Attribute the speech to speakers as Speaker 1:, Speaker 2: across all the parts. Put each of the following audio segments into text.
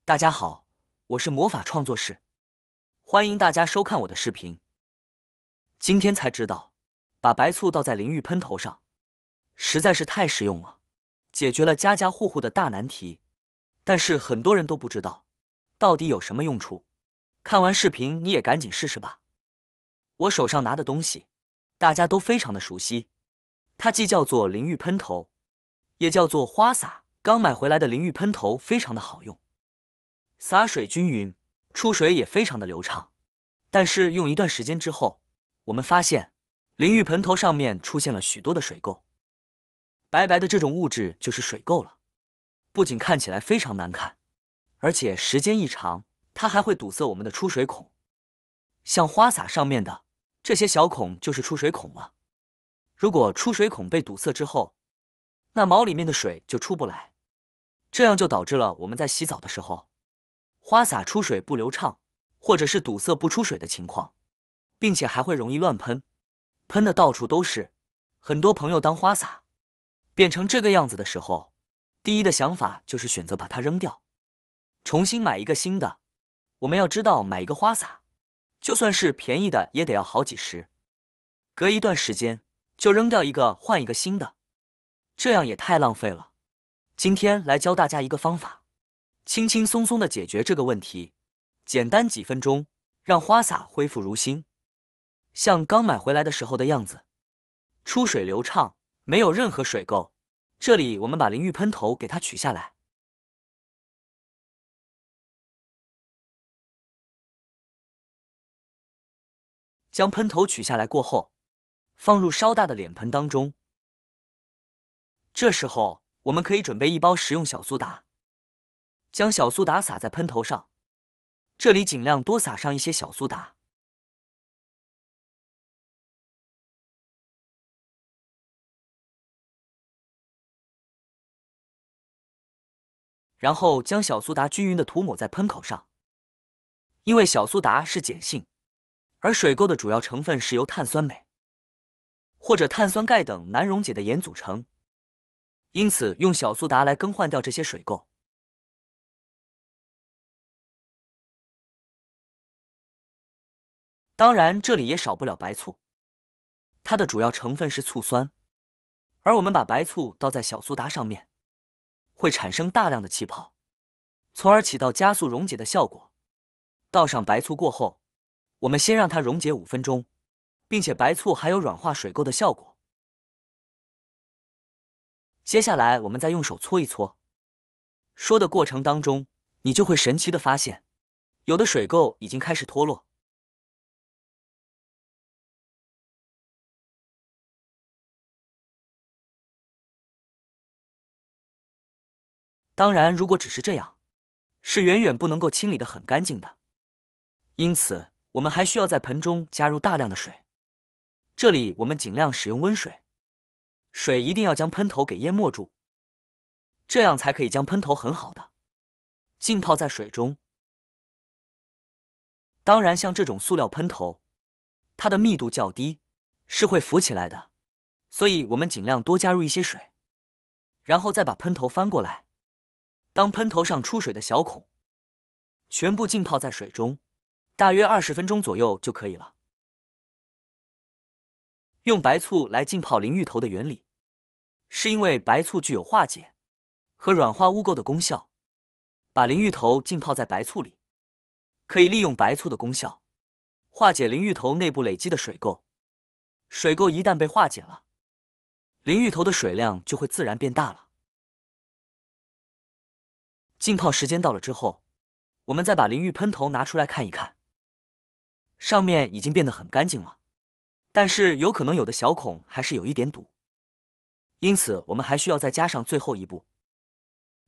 Speaker 1: 大家好，我是魔法创作室，欢迎大家收看我的视频。今天才知道，把白醋倒在淋浴喷头上，实在是太实用了，解决了家家户户的大难题。但是很多人都不知道，到底有什么用处。看完视频你也赶紧试试吧。我手上拿的东西，大家都非常的熟悉，它既叫做淋浴喷头，也叫做花洒。刚买回来的淋浴喷头非常的好用。洒水均匀，出水也非常的流畅。但是用一段时间之后，我们发现淋浴喷头上面出现了许多的水垢，白白的这种物质就是水垢了。不仅看起来非常难看，而且时间一长，它还会堵塞我们的出水孔。像花洒上面的这些小孔就是出水孔了。如果出水孔被堵塞之后，那毛里面的水就出不来，这样就导致了我们在洗澡的时候，花洒出水不流畅，或者是堵塞不出水的情况，并且还会容易乱喷，喷的到处都是。很多朋友当花洒变成这个样子的时候，第一的想法就是选择把它扔掉，重新买一个新的。我们要知道，买一个花洒，就算是便宜的也得要好几十，隔一段时间就扔掉一个换一个新的，这样也太浪费了。今天来教大家一个方法，轻轻松松的解决这个问题，简单几分钟，让花洒恢复如新，像刚买回来的时候的样子，出水流畅，没有任何水垢。这里我们把淋浴喷头给它取下来，将喷头取下来过后，放入稍大的脸盆当中。这时候我们可以准备一包食用小苏打，将小苏打撒在喷头上，这里尽量多撒上一些小苏打。然后将小苏打均匀的涂抹在喷口上。因为小苏打是碱性，而水垢的主要成分是由碳酸镁或者碳酸钙等难溶解的盐组成，因此用小苏打来更换掉这些水垢。当然，这里也少不了白醋，它的主要成分是醋酸，而我们把白醋倒在小苏打上面，会产生大量的气泡，从而起到加速溶解的效果。倒上白醋过后，我们先让它溶解5分钟，并且白醋还有软化水垢的效果。接下来我们再用手搓一搓，说的过程当中，你就会神奇的发现，有的水垢已经开始脱落。当然，如果只是这样，是远远不能够清理得很干净的。因此，我们还需要在盆中加入大量的水。这里我们尽量使用温水，水一定要将喷头给淹没住，这样才可以将喷头很好的浸泡在水中。当然，像这种塑料喷头，它的密度较低，是会浮起来的，所以我们尽量多加入一些水，然后再把喷头翻过来。当喷头上出水的小孔全部浸泡在水中，大约20分钟左右就可以了。用白醋来浸泡淋浴头的原理，是因为白醋具有化解和软化污垢的功效。把淋浴头浸泡在白醋里，可以利用白醋的功效，化解淋浴头内部累积的水垢。水垢一旦被化解了，淋浴头的水量就会自然变大了。浸泡时间到了之后，我们再把淋浴喷头拿出来看一看，上面已经变得很干净了，但是有可能有的小孔还是有一点堵，因此我们还需要再加上最后一步。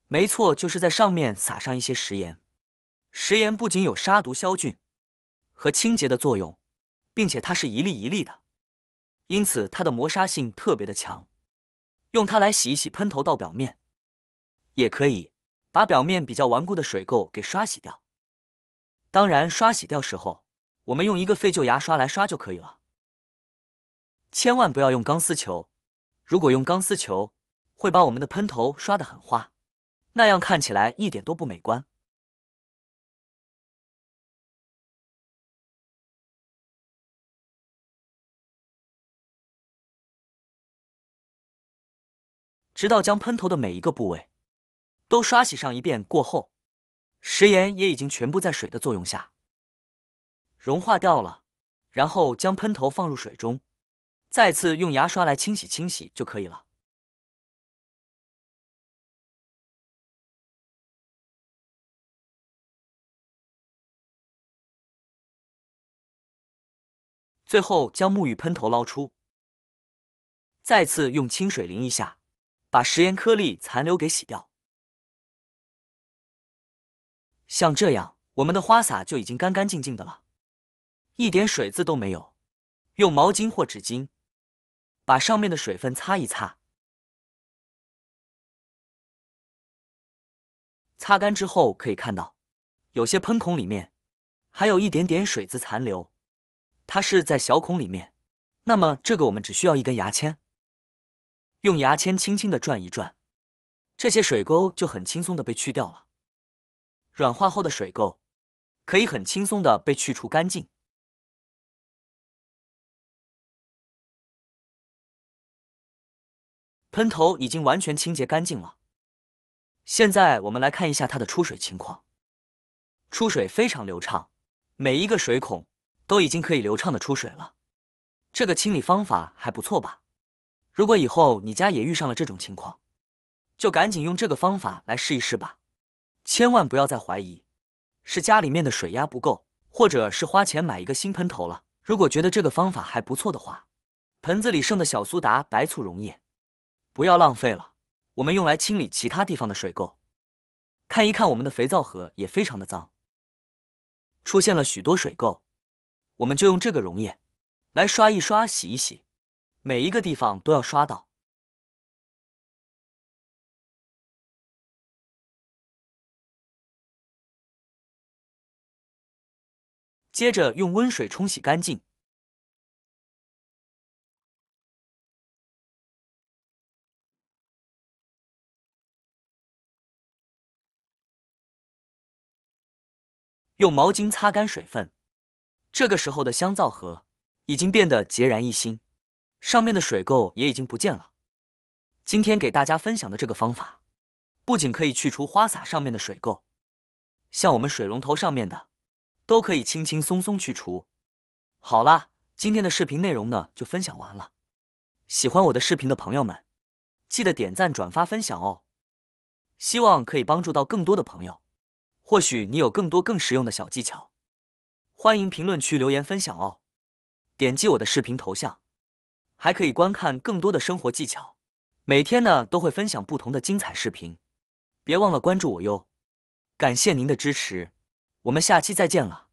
Speaker 1: 没错，就是在上面撒上一些食盐。食盐不仅有杀毒消菌和清洁的作用，并且它是一粒一粒的，因此它的磨砂性特别的强。用它来洗一洗喷头到表面，也可以把表面比较顽固的水垢给刷洗掉。当然，刷洗掉时候，我们用一个废旧牙刷来刷就可以了。千万不要用钢丝球，如果用钢丝球，会把我们的喷头刷得很花，那样看起来一点都不美观。直到将喷头的每一个部位都刷洗上一遍过后，食盐也已经全部在水的作用下融化掉了。然后将喷头放入水中，再次用牙刷来清洗就可以了。最后将沐浴喷头捞出，再次用清水淋一下，把食盐颗粒残留给洗掉。像这样，我们的花洒就已经干干净净的了，一点水渍都没有。用毛巾或纸巾把上面的水分擦一擦，擦干之后可以看到，有些喷孔里面还有一点点水渍残留，它是在小孔里面。那么这个我们只需要一根牙签，用牙签轻轻的转一转，这些水垢就很轻松的被去掉了。软化后的水垢可以很轻松的被去除干净。喷头已经完全清洁干净了。现在我们来看一下它的出水情况。出水非常流畅，每一个水孔都已经可以流畅的出水了。这个清理方法还不错吧？如果以后你家也遇上了这种情况，就赶紧用这个方法来试一试吧。千万不要再怀疑是家里面的水压不够，或者是花钱买一个新喷头了。如果觉得这个方法还不错的话，盆子里剩的小苏打白醋溶液不要浪费了，我们用来清理其他地方的水垢。看一看我们的肥皂盒也非常的脏，出现了许多水垢，我们就用这个溶液来刷一刷洗一洗，每一个地方都要刷到。接着用温水冲洗干净。用毛巾擦干水分，这个时候的香皂盒已经变得孑然一新，上面的水垢也已经不见了。今天给大家分享的这个方法，不仅可以去除花洒上面的水垢，像我们水龙头上面的，都可以轻轻松松去除。好啦，今天的视频内容呢就分享完了。喜欢我的视频的朋友们，记得点赞、转发、分享哦。希望可以帮助到更多的朋友。或许你有更多更实用的小技巧，欢迎评论区留言分享哦。点击我的视频头像，还可以观看更多的生活技巧。每天呢都会分享不同的精彩视频，别忘了关注我哟。感谢您的支持，我们下期再见了。